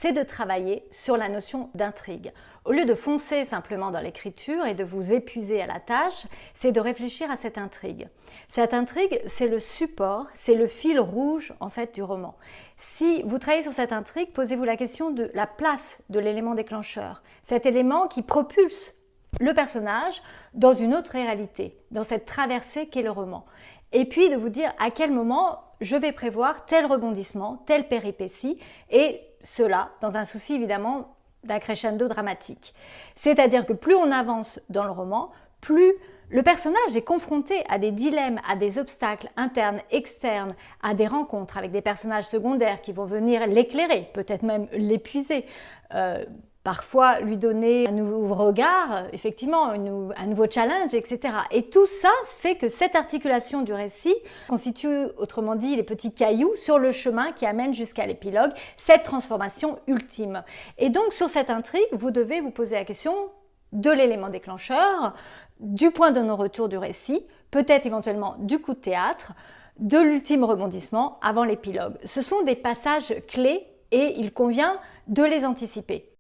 c'est de travailler sur la notion d'intrigue. Au lieu de foncer simplement dans l'écriture et de vous épuiser à la tâche, c'est de réfléchir à cette intrigue. Cette intrigue, c'est le support, c'est le fil rouge en fait du roman. Si vous travaillez sur cette intrigue, posez-vous la question de la place de l'élément déclencheur, cet élément qui propulse le personnage dans une autre réalité, dans cette traversée qu'est le roman. Et puis de vous dire à quel moment je vais prévoir tel rebondissement, telle péripétie, et cela dans un souci évidemment d'un crescendo dramatique. C'est-à-dire que plus on avance dans le roman, plus le personnage est confronté à des dilemmes, à des obstacles internes, externes, à des rencontres avec des personnages secondaires qui vont venir l'éclairer, peut-être même l'épuiser, parfois lui donner un nouveau regard, effectivement, un nouveau challenge, etc. Et tout ça fait que cette articulation du récit constitue, autrement dit, les petits cailloux sur le chemin qui amène jusqu'à l'épilogue, cette transformation ultime. Et donc, sur cette intrigue, vous devez vous poser la question de l'élément déclencheur, du point de non-retour du récit, peut-être éventuellement du coup de théâtre, de l'ultime rebondissement avant l'épilogue. Ce sont des passages clés et il convient de les anticiper.